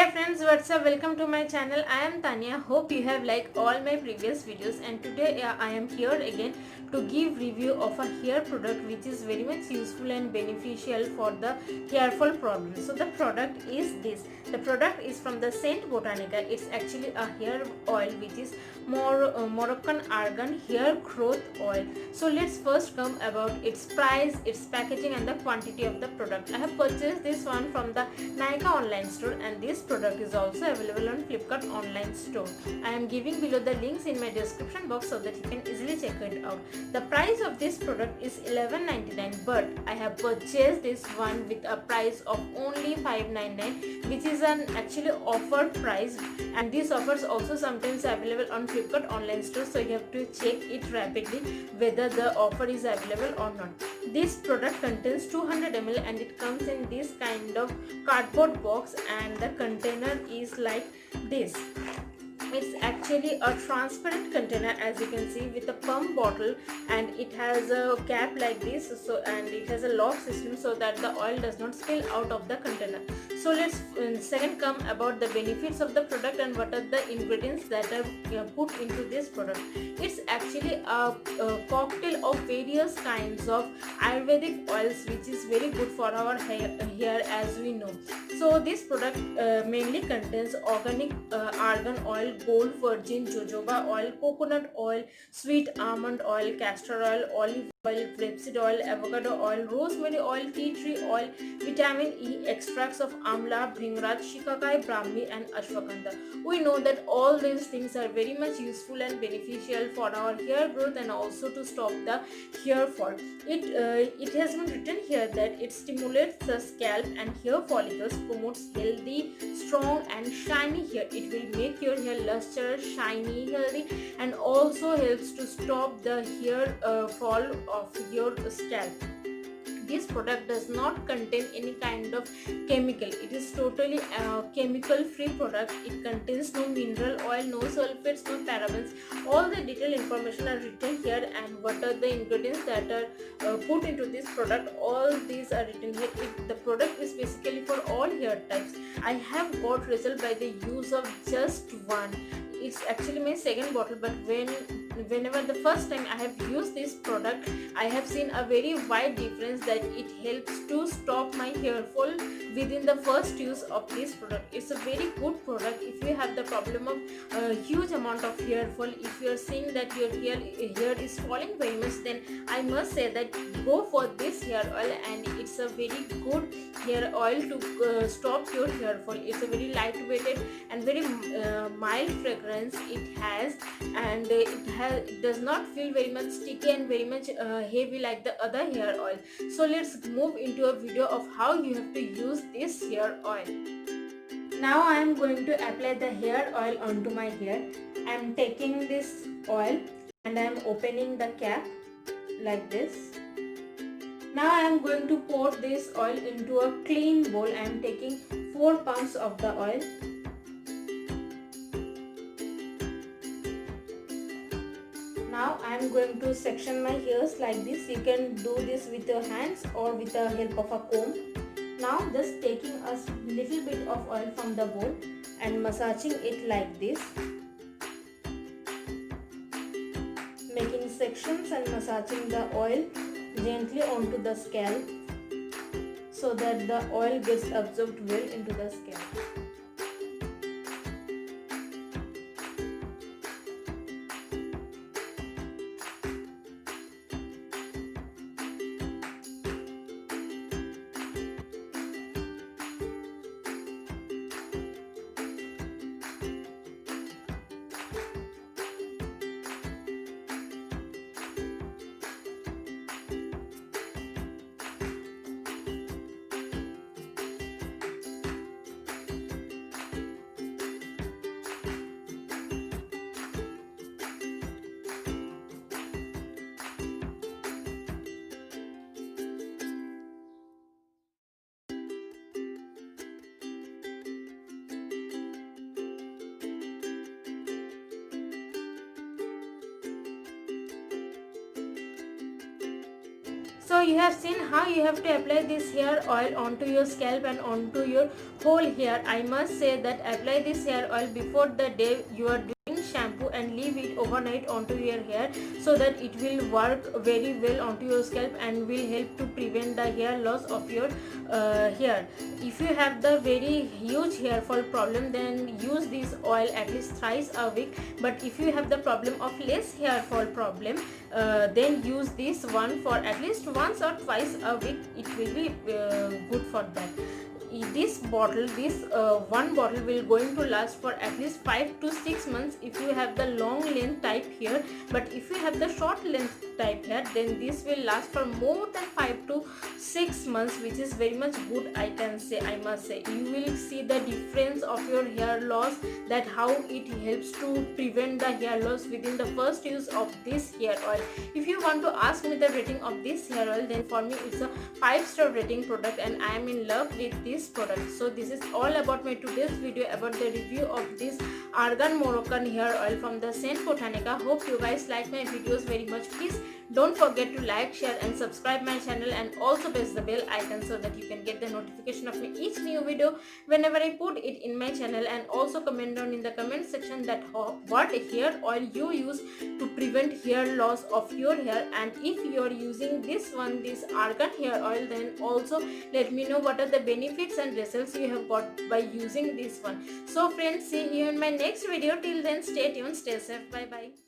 Hi friends, what's up? Welcome to my channel. I am Tanya. Hope you have liked all my previous videos, and today I am here again to give review of a hair product which is very much useful and beneficial for the hair fall problem. So the product is this. The product is from the Saint Botanica. It's actually a hair oil which is Moroccan argan hair growth oil. So let's first come about its price, its packaging and the quantity of the product. I have purchased this one from the Nykaa online store, and this product is also available on Flipkart online store. I am giving below the links in my description box so that you can easily check it out. The price of this product is $11.99, but I have purchased this one with a price of only $5.99, which is an actually offer price, and these offers also sometimes available on Flipkart online store, so you have to check it rapidly whether the offer is available or not. This product contains 200 ml and it comes in this kind of cardboard box, and the container is like this. It's actually a transparent container, as you can see, with a pump bottle, and it has a cap like this, so and it has a lock system so that the oil does not spill out of the container. So let's second come about the benefits of the product and what are the ingredients that are put into this product. It's actually a cocktail of various kinds of Ayurvedic oils which is very good for our hair, as we know. So this product mainly contains organic argan oil, gold virgin jojoba oil, coconut oil, sweet almond oil, castor oil, olive oil, rapeseed oil, avocado oil, rosemary oil, tea tree oil, vitamin E, extracts of amla, bhringraj, shikakai, brahmi and ashwagandha. We know that all these things are very much useful and beneficial for our hair growth and also to stop the hair fall. It has been written here that it stimulates the scalp and hair follicles, promotes healthy, strong and shiny hair. It will make your hair lustrous, shiny, healthy, and also helps to stop the hair fall of your scalp. This product does not contain any kind of chemical. It is totally chemical free product. It contains no mineral oil, no sulfates, no parabens. All the detailed information are written here, and what are the ingredients that are put into this product, all these are written here. The product is basically for all hair types. I have got result by the use of just one. It's actually my second bottle, but whenever the first time I have used this product, I have seen a very wide difference that it helps to stop my hair fall within the first use of this product. It's a very good product if you have the problem of huge amount of hair fall. If you are seeing that your hair is falling very much, then I must say that go for this hair oil, and it's a very good hair oil to stop your hair fall. It's a very lightweighted and very mild fragrance it has, and it does not feel very much sticky and very much heavy like the other hair oil. So let's move into a video of how you have to use this hair oil. Now I am going to apply the hair oil onto my hair. I am taking this oil and I am opening the cap like this. Now I am going to pour this oil into a clean bowl. I am taking 4 pumps of the oil. Now I am going to section my hairs like this. You can do this with your hands or with the help of a comb. Now just taking a little bit of oil from the bowl and massaging it like this. Making sections and massaging the oil gently onto the scalp so that the oil gets absorbed well into the scalp. So you have seen how you have to apply this hair oil onto your scalp and onto your whole hair. I must say that apply this hair oil before the day you are doing shampoo and leave it overnight onto your hair, so that it will work very well onto your scalp and will help to prevent the hair loss of your hair. If you have the very huge hair fall problem, then use this oil at least thrice a week. But if you have the problem of less hair fall problem, then use this one for at least once or twice a week. It will be good for that. This one bottle will going to last for at least 5 to 6 months if you have the long length type hair. But if you have the short length type hair, then this will last for more than 5 to 6 months, which is very much good, I can say. I must say you will see the difference of your hair loss, that how it helps to prevent the hair loss within the first use of this hair oil. If you want to ask me the rating of this hair oil, then for me it's a 5-star rating product and I am in love with this product. So this is all about my today's video about the review of this Argan Moroccan hair oil from the Scent Botanica. Hope you guys like my videos very much. Please don't forget to like, share and subscribe my channel, and also press the bell icon so that you can get the notification of my each new video whenever I put it in my channel. And also comment down in the comment section that what hair oil you use to prevent hair loss of your hair, and if you are using this Argan hair oil, then also let me know what are the benefits and results you have got by using this one. So friends, see you in my next video. Till then, stay tuned, stay safe, bye bye.